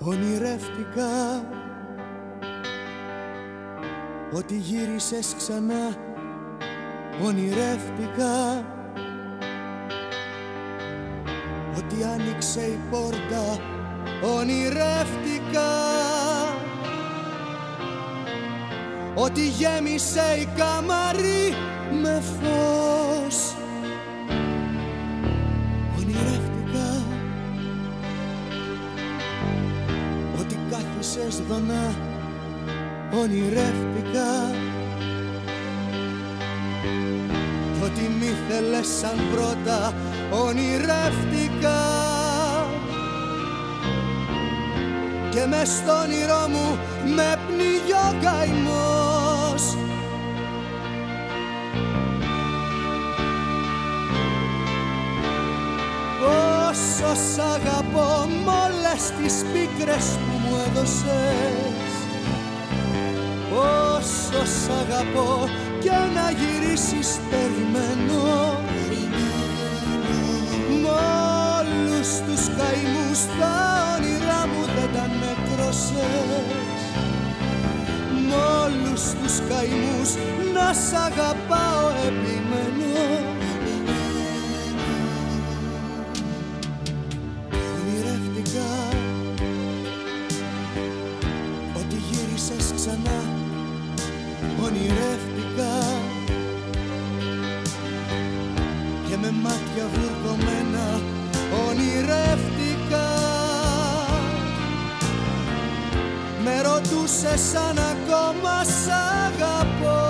Ονειρεύτηκα ότι γύρισες ξανά. Ονειρεύτηκα ότι άνοιξε η πόρτα. Ονειρεύτηκα ότι γέμισε η κάμαρη με φως. Ονειρεύτηκα ότι κάθισες δονά. Ονειρεύτηκα κι ότι μ' ήθελες σαν πρώτα. Ονειρεύτηκα και μες στο όνειρό μου με πνίγει ο καημός. Πόσο σ' αγαπώ μ' όλες τις πίκρες που μου έδωσες. Πόσο σ' αγαπώ και να γυρίσεις περιμένω. Μ' όλους τους καημούς τα όνειρά μου δεν τα νεκρώσες. Μ' όλους τους καημούς να σ' αγαπάω επιμένω. Ονειρεύτηκα ότι γύρισες ξανά. Ονειρεύτηκα και με μάτια βουρκωμένα. Ονειρεύτηκα με ρωτούσες αν ακόμα σ' αγαπώ.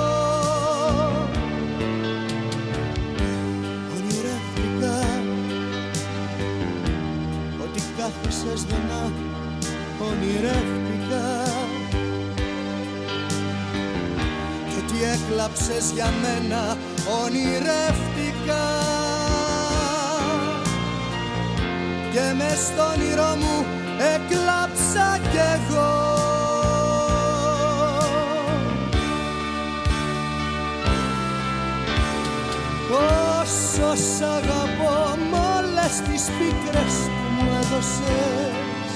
Ονειρεύτηκα ότι κάθισες δονά. Ονειρεύτηκα κι ότι έκλαψες για μένα. Ονειρεύτηκα και μες στο όνειρό μου έκλαψα κι εγώ. Πόσο σ' αγαπώ μ' όλες τις πίκρες που μου έδωσες.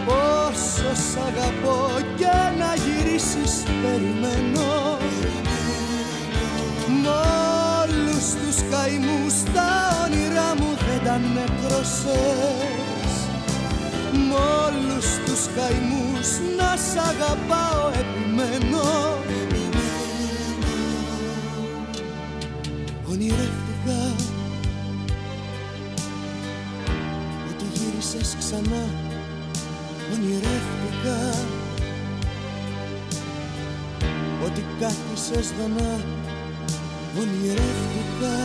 Πόσο σ' αγαπώ και να γυρίσεις περιμένω. Μ' όλους τους καημούς τα όνειρά μου δεν τα νεκρώσες. Μ' όλους τους καημούς να σ' αγαπάω επιμένω. Ονειρεύτηκα ότι γύρισες ξανά. Ονειρεύτηκα ότι κάθισες δονά. Ονειρεύτηκα